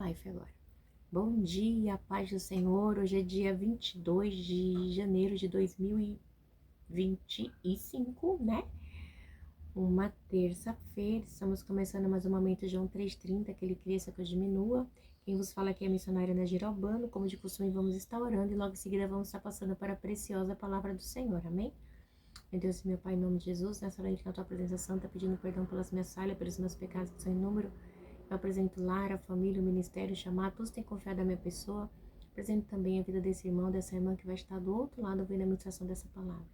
Life agora. Bom dia, paz do Senhor. Hoje é dia 22 de janeiro de 2025, né? Uma terça-feira. Estamos começando mais um momento João 3:30, que ele cresça, que eu diminua. Quem vos fala aqui é a missionária Ana Girobano. Como de costume, vamos estar orando e logo em seguida vamos estar passando para a preciosa palavra do Senhor. Amém? Meu Deus e meu Pai, em nome de Jesus, nessa hora na tua presença santa, pedindo perdão pelas minhas falhas, pelos meus pecados que são em número. Eu apresento o lar, a família, o ministério, chamar, todos têm confiado na minha pessoa. Apresento também a vida desse irmão, dessa irmã que vai estar do outro lado ouvindo a ministração dessa palavra.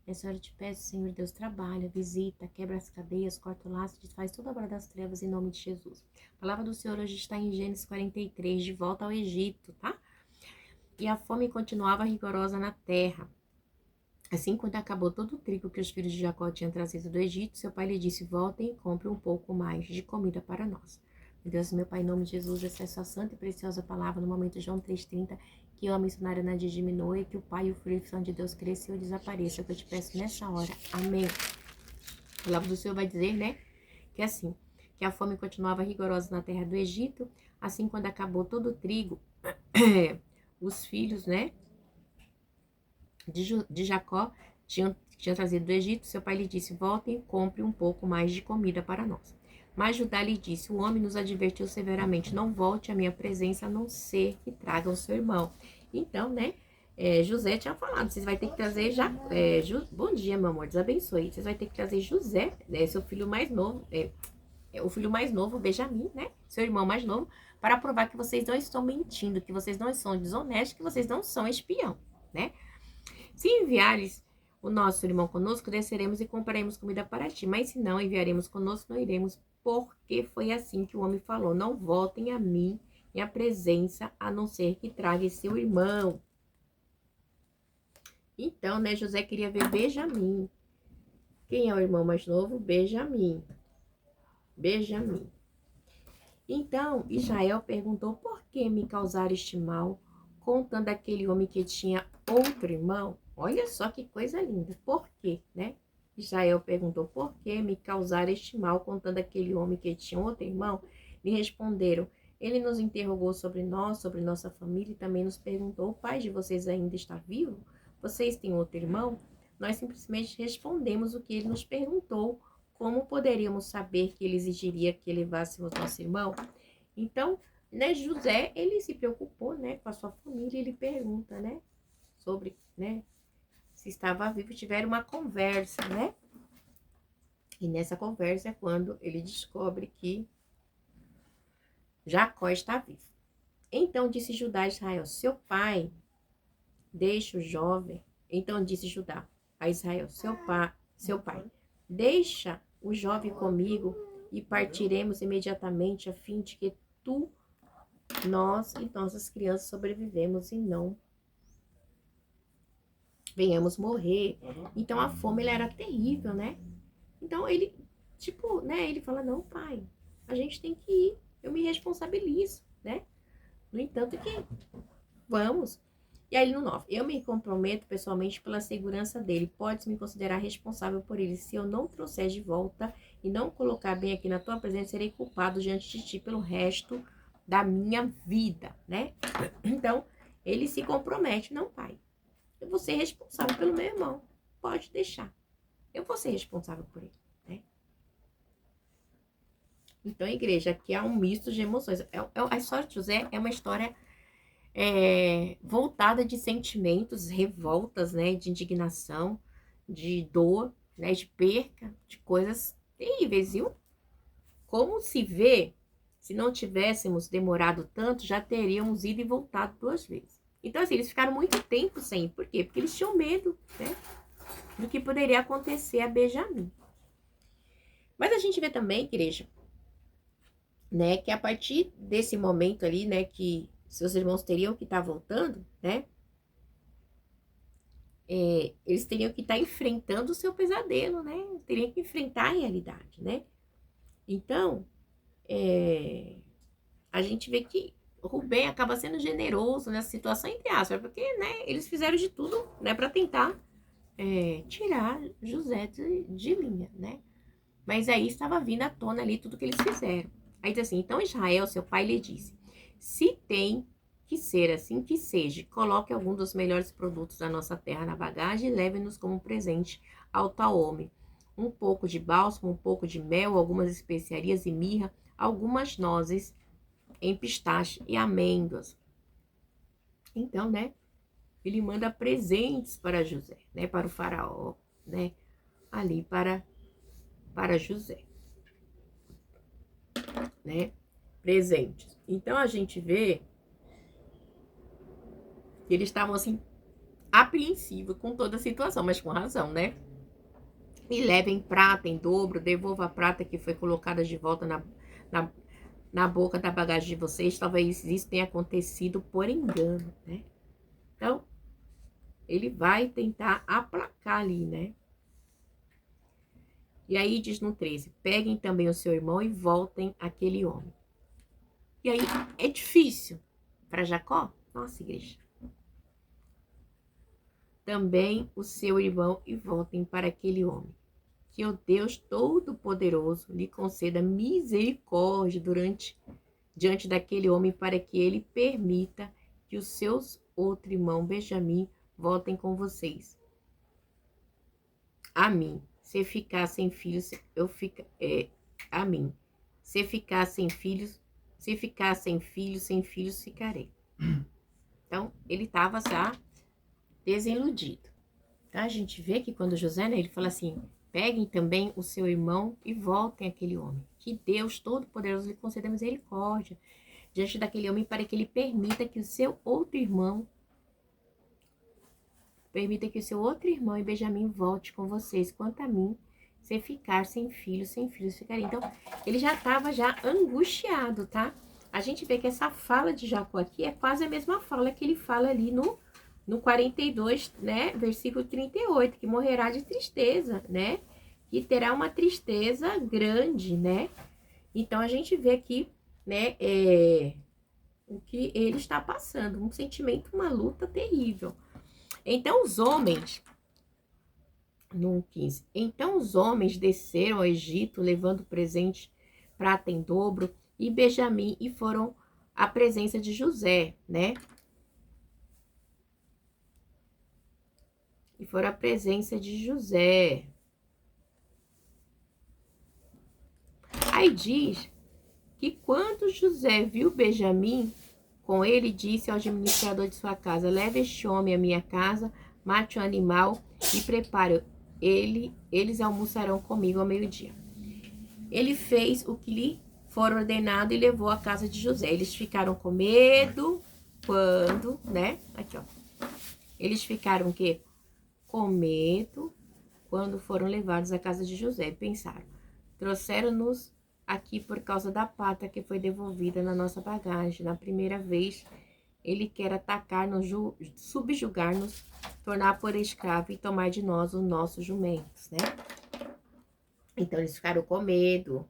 Nessa hora eu te peço, Senhor Deus, trabalha, visita, quebra as cadeias, corta o laço, desfaz toda a obra das trevas em nome de Jesus. A palavra do Senhor hoje está em Gênesis 43, de volta ao Egito, tá? E a fome continuava rigorosa na terra. Assim, quando acabou todo o trigo que os filhos de Jacó tinham trazido do Egito, seu pai lhe disse: voltem e comprem um pouco mais de comida para nós. Meu Deus, meu Pai, em nome de Jesus, essa é a sua santa e preciosa palavra no momento de João 3:30, que eu, a missionária Nadia, diminua e que o Pai e o Filho e o Santo de Deus cresça e eu desapareça, que eu te peço nessa hora. Amém. A palavra do Senhor vai dizer, né, que assim, que a fome continuava rigorosa na terra do Egito, assim quando acabou todo o trigo, os filhos, né, de Jacó tinham trazido do Egito, seu pai lhe disse: voltem e compre um pouco mais de comida para nós. Mas Judá lhe disse: o homem nos advertiu severamente: não volte à minha presença, a não ser que traga o seu irmão. Então, né, José tinha falado: vocês vão ter que trazer bom dia, meu amor, Deus abençoe. Vocês vão ter que trazer José, seu filho mais novo, o filho mais novo, Benjamim, né, seu irmão mais novo, para provar que vocês não estão mentindo, que vocês não são desonestos, que vocês não são espião, né? Se enviares o nosso irmão conosco, desceremos e compraremos comida para ti. Mas se não enviaremos conosco, não iremos, porque foi assim que o homem falou: não voltem a mim, minha presença, a não ser que traga seu irmão. Então, né, José queria ver Benjamim. Quem é o irmão mais novo? Benjamim. Benjamim. Então, Israel perguntou: por que me causar este mal, contando aquele homem que tinha outro irmão? Olha só que coisa linda. Por quê, né? Israel perguntou: por que me causar este mal, contando aquele homem que tinha outro irmão? Me responderam: ele nos interrogou sobre nós, sobre nossa família, e também nos perguntou: o pai de vocês ainda está vivo? Vocês têm outro irmão? Nós simplesmente respondemos o que ele nos perguntou. Como poderíamos saber que ele exigiria que levássemos nosso irmão? Então, né, José, ele se preocupou, né, com a sua família. Ele pergunta, né, sobre, né, se estava vivo. Tiveram uma conversa, né? E nessa conversa é quando ele descobre que Jacó está vivo. Então disse Judá a Israel: seu pai deixa o jovem. Então disse Judá a Israel: seu pai, deixa o jovem comigo e partiremos imediatamente, a fim de que nós e nossas crianças sobrevivemos e não venhamos morrer. Então a fome ela era terrível, né? Então ele, tipo, né? Ele fala: não, pai, a gente tem que ir. Eu me responsabilizo, né? No entanto que vamos. E aí no 9, eu me comprometo pessoalmente pela segurança dele. Podes me considerar responsável por ele. Se eu não trouxer de volta e não colocar bem aqui na tua presença, serei culpado diante de ti pelo resto da minha vida, né? Então, ele se compromete. Não, pai, eu vou ser responsável pelo meu irmão. Pode deixar. Eu vou ser responsável por ele, né? Então, igreja, aqui há um misto de emoções. A história de José é uma história voltada de sentimentos, revoltas, né, de indignação, de dor, né, de perca, de coisas terríveis, viu? Como se vê, se não tivéssemos demorado tanto, já teríamos ido e voltado 2 vezes. Então, assim, eles ficaram muito tempo sem. Por quê? Porque eles tinham medo, né, do que poderia acontecer a Benjamim. Mas a gente vê também, igreja, né, que a partir desse momento ali, né, que seus irmãos teriam que estar voltando, né, eles teriam que estar enfrentando o seu pesadelo, né, teriam que enfrentar a realidade, né. Então, a gente vê que Rubem acaba sendo generoso nessa situação, entre aspas, porque, né, eles fizeram de tudo, né, para tentar tirar José de linha, né. Mas aí estava vindo à tona ali tudo que eles fizeram. Aí diz assim: então Israel, seu pai, lhe disse: Se tem que ser assim, que seja. Coloque algum dos melhores produtos da nossa terra na bagagem e leve-nos como presente ao tal homem. Um pouco de bálsamo, um pouco de mel, algumas especiarias e mirra, algumas nozes em pistache e amêndoas. Então, né, ele manda presentes para José, né, para o faraó, né, ali para José, né, presentes. Então, a gente vê que eles estavam, assim, apreensivos com toda a situação, mas com razão, né? E levem prata em dobro, devolva a prata que foi colocada de volta na, na boca da bagagem de vocês. Talvez isso tenha acontecido por engano, né? Então, ele vai tentar aplacar ali, né? E aí diz no 13, peguem também o seu irmão e voltem aquele homem. E aí, é difícil para Jacó? Nossa, igreja. Também o seu irmão e voltem para aquele homem. Que o Deus Todo-Poderoso lhe conceda misericórdia diante daquele homem, para que ele permita que os seus outro irmão Benjamim voltem com vocês. A mim, se ficar sem filhos, a mim, se ficar sem filhos, sem filhos ficarei. Então, ele estava já desiludido. Tá? A gente vê que quando José, né, ele fala assim, peguem também o seu irmão e voltem àquele homem. Que Deus Todo-Poderoso lhe conceda misericórdia diante daquele homem, para que ele permita que o seu outro irmão e Benjamim volte com vocês. Quanto a mim, se ficar sem filhos ficarei. Então, ele já estava já angustiado, tá? A gente vê que essa fala de Jacó aqui é quase a mesma fala que ele fala ali no 42, né, versículo 38, que morrerá de tristeza, né, que terá uma tristeza grande, né. Então, a gente vê aqui, né, o que ele está passando, um sentimento, uma luta terrível. Então, os homens, no 15, então os homens desceram ao Egito, levando presente, prata em dobro, e Benjamim, e foram à presença de José, né, e foram à presença de José. Aí diz que quando José viu Benjamim, com ele disse ao administrador de sua casa, leve este homem à minha casa, mate o animal e prepare. Eles almoçarão comigo ao meio-dia. Ele fez o que lhe for ordenado e levou à casa de José. Eles ficaram com medo quando, né? Aqui, ó. Eles ficaram o quê? Com medo quando foram levados à casa de José. Pensaram, trouxeram-nos aqui por causa da prata que foi devolvida na nossa bagagem. Na primeira vez, ele quer atacar-nos, subjugar-nos, tornar por escravo e tomar de nós os nossos jumentos, né? Então, eles ficaram com medo.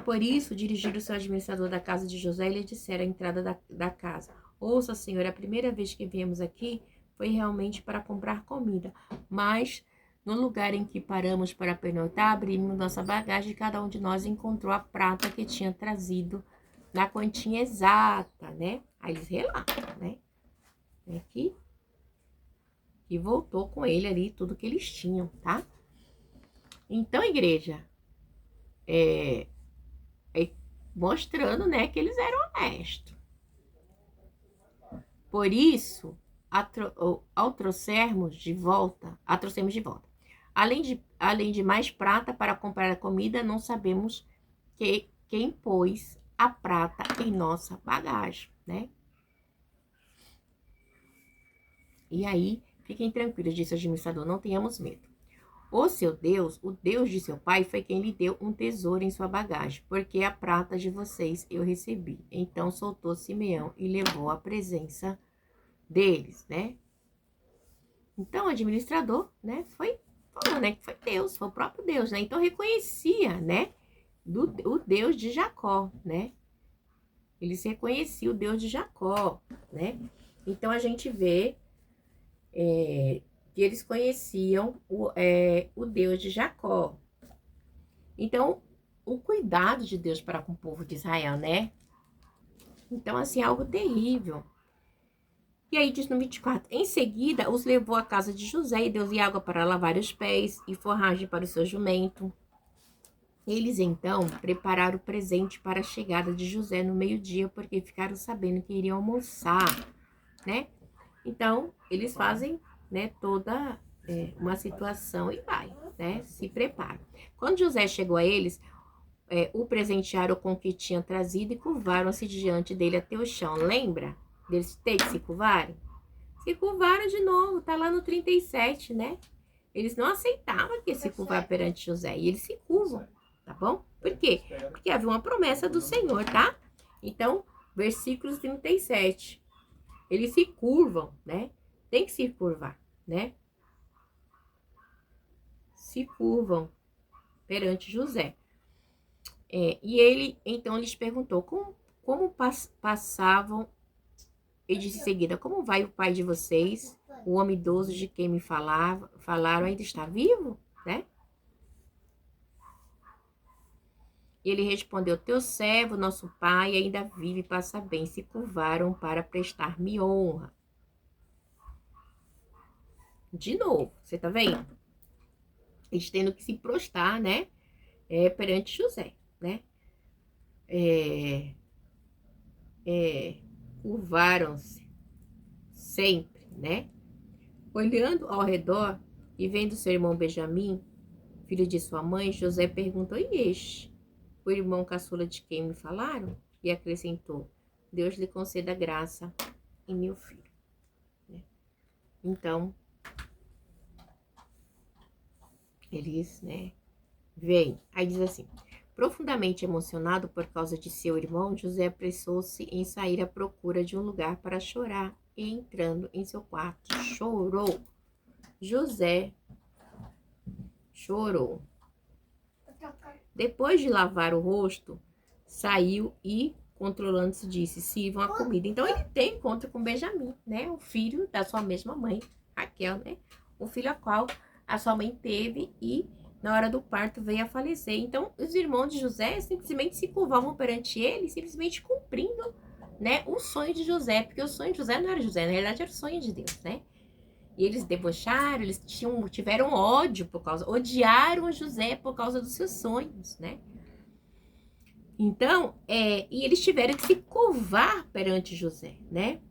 Por isso, dirigiram-se ao administrador da casa de José e lhe disseram à entrada da casa, ouça, senhor, a primeira vez que viemos aqui foi realmente para comprar comida, mas no lugar em que paramos para pernoitar, abrimos nossa bagagem e cada um de nós encontrou a prata que tinha trazido na quantia exata, né? Aí eles relatam, né? Que voltou com ele ali tudo que eles tinham, tá? Então, igreja, mostrando, né, que eles eram honestos. Por isso, ao trouxermos de volta, além de mais prata para comprar a comida, não sabemos quem pôs a prata em nossa bagagem, né? E aí, fiquem tranquilos, disse o administrador, não tenhamos medo. O seu Deus, o Deus de seu pai, foi quem lhe deu um tesouro em sua bagagem, porque a prata de vocês eu recebi. Então soltou Simeão e levou à presença deles, né? Então o administrador, né, falou, né, que foi Deus, foi o próprio Deus, né? Então reconhecia, né, o Deus de Jacó, né? Eles reconheciam o Deus de Jacó, né? Então a gente vê que eles conheciam o Deus de Jacó. Então, o cuidado de Deus para com o povo de Israel, né? Então, assim, algo terrível. E aí diz no 24, em seguida os levou à casa de José e deu-lhe água para lavar os pés e forragem para o seu jumento. Eles então prepararam o presente para a chegada de José no meio-dia, porque ficaram sabendo que iriam almoçar, né? Então, eles fazem, né, toda uma situação e vai, né? Se prepara. Quando José chegou a eles, o presentearam com o que tinha trazido e curvaram-se diante dele até o chão. Lembra deles ter que se curvarem? Se curvaram de novo, tá lá no 37, né? Eles não aceitavam que se curvar perante José, e eles se curvam, tá bom? Por quê? Porque havia uma promessa do Senhor, tá? Então, versículos 37. Eles se curvam, né? Tem que se curvar, né? Se curvam perante José. E ele, então, lhes perguntou como passavam. Ele disse em seguida, como vai o pai de vocês? O homem idoso de quem me falaram ainda está vivo, né? E ele respondeu, teu servo, nosso pai, ainda vive e passa bem. Se curvaram para prestar-me honra. De novo, você tá vendo? Eles tendo que se prostrar, né? Perante José, né? Curvaram-se sempre, né? Olhando ao redor e vendo seu irmão Benjamim, filho de sua mãe, José perguntou, e este? O irmão caçula de quem me falaram? E acrescentou, Deus lhe conceda graça em meu filho. Né? Então, eles, né, vêm. Aí diz assim, profundamente emocionado por causa de seu irmão, José apressou-se em sair à procura de um lugar para chorar e entrando em seu quarto, chorou. José chorou. Depois de lavar o rosto, saiu e, controlando-se, disse, sirvam a comida. Então, ele tem encontro com Benjamim, né? O filho da sua mesma mãe, Raquel, né? O filho a qual a sua mãe teve e, na hora do parto, veio a falecer. Então, os irmãos de José simplesmente se curvavam perante ele, simplesmente cumprindo, né, o sonho de José. Porque o sonho de José não era José, na realidade era o sonho de Deus, né? E eles debocharam, eles tiveram ódio odiaram José por causa dos seus sonhos, né? Então, e eles tiveram que se curvar perante José, né?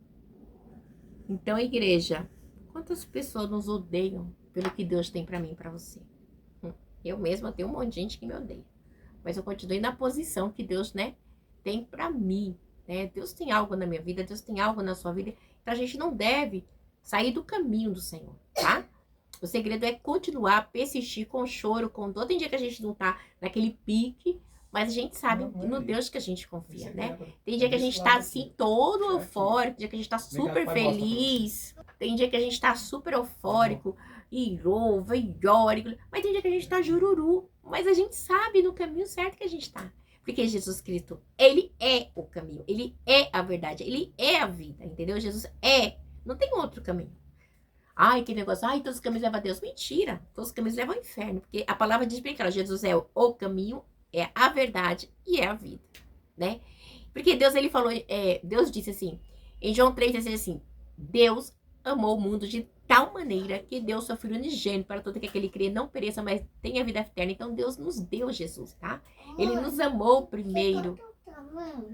Então, igreja, quantas pessoas nos odeiam pelo que Deus tem para mim e para você? Eu mesma tenho um monte de gente que me odeia. Mas eu continuei na posição que Deus, né, tem para mim, né? Deus tem algo na minha vida, Deus tem algo na sua vida. Então, a gente não deve sair do caminho do Senhor, tá? O segredo é continuar, persistir com choro, com dor. Tem dia que a gente não tá naquele pique, mas a gente sabe no Deus que a gente confia, né? Tem dia que a gente tá assim, todo eufórico, tem dia que a gente tá super feliz, tem dia que a gente tá super eufórico, e louva, e ora, mas tem dia que a gente tá jururu, mas a gente sabe no caminho certo que a gente tá. Porque Jesus Cristo, ele é o caminho, ele é a verdade, ele é a vida, entendeu? Jesus é, não tem outro caminho. Ai, que negócio, ai, todos os caminhos levam a Deus. Mentira, todos os caminhos levam ao inferno, porque a palavra diz bem claro, Jesus é o caminho, é a verdade e é a vida, né? Porque Deus, ele falou, Deus disse assim, em João 3,16 assim, Deus amou o mundo de tal maneira que deu seu Filho unigênito para todo aquele que crê não pereça, mas tenha vida eterna. Então Deus nos deu Jesus, tá? Ele nos amou primeiro.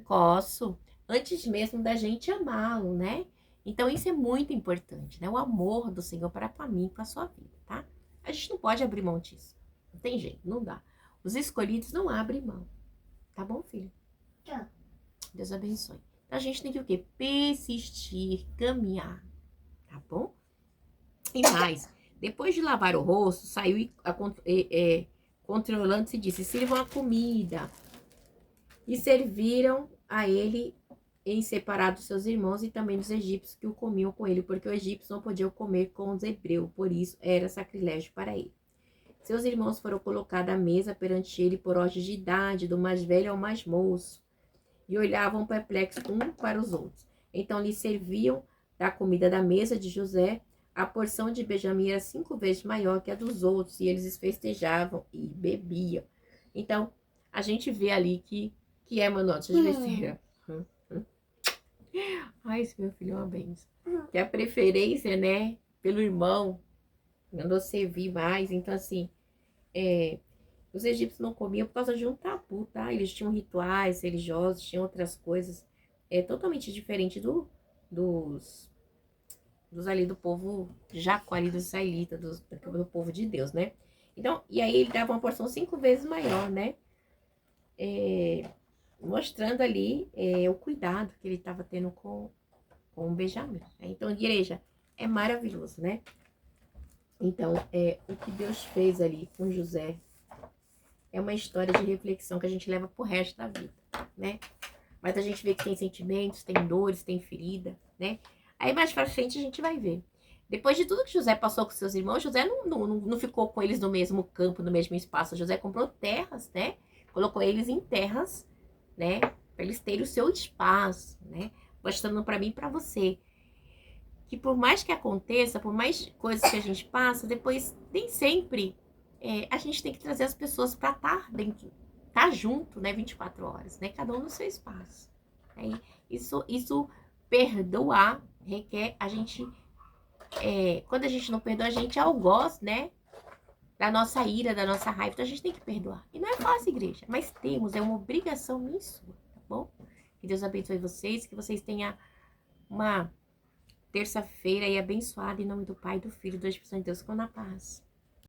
Posso, antes mesmo da gente amá-lo, né? Então isso é muito importante, né? O amor do Senhor para com a mim, com a sua vida, tá? A gente não pode abrir mão disso. Não tem jeito, não dá. Os escolhidos não abrem mão. Tá bom, filho? Tá. Deus abençoe. Então a gente tem que o quê? Persistir, caminhar. Tá bom? E mais, depois de lavar o rosto, saiu controlando-se e disse, sirvam a comida. E serviram a ele em separado seus irmãos e também dos egípcios que o comiam com ele, porque os egípcios não podiam comer com os hebreus, por isso era sacrilégio para ele. Seus irmãos foram colocados à mesa perante ele por ordem de idade, do mais velho ao mais moço, e olhavam perplexos um para os outros. Então lhe serviam da comida da mesa de José. A porção de Benjamim era 5 vezes maior que a dos outros, e eles festejavam e bebiam. Então, a gente vê ali que é Manoel. Deixa eu ver se... Ai, esse meu filho é uma benção. Que a preferência, né, pelo irmão, mandou servir mais. Então, assim, os egípcios não comiam por causa de um tabu, tá? Eles tinham rituais religiosos, tinham outras coisas totalmente diferente dos ali do povo Jacó, ali dos israelitas, do povo de Deus, né? Então, e aí ele dava uma porção 5 vezes maior, né? Mostrando ali o cuidado que ele estava tendo com o Benjamim. Então, igreja, é maravilhoso, né? Então, o que Deus fez ali com José é uma história de reflexão que a gente leva pro resto da vida, né? Mas a gente vê que tem sentimentos, tem dores, tem ferida, né? Aí mais pra frente a gente vai ver. Depois de tudo que José passou com seus irmãos, José não ficou com eles no mesmo campo, no mesmo espaço. José comprou terras, né? Colocou eles em terras, né? Pra eles terem o seu espaço, né? Mostrando pra mim e pra você que por mais que aconteça, por mais coisas que a gente passa, depois nem sempre a gente tem que trazer as pessoas para estar dentro, estar junto, né, 24 horas, né, cada um no seu espaço. Isso perdoar requer a gente, quando a gente não perdoa, a gente é algoz, né, da nossa ira, da nossa raiva, então a gente tem que perdoar. E não é fácil, igreja, mas temos, é uma obrigação minha e sua, tá bom? Que Deus abençoe vocês, que vocês tenham uma terça-feira aí abençoada em nome do Pai, do Filho e do Espírito Santo de Deus, com na paz.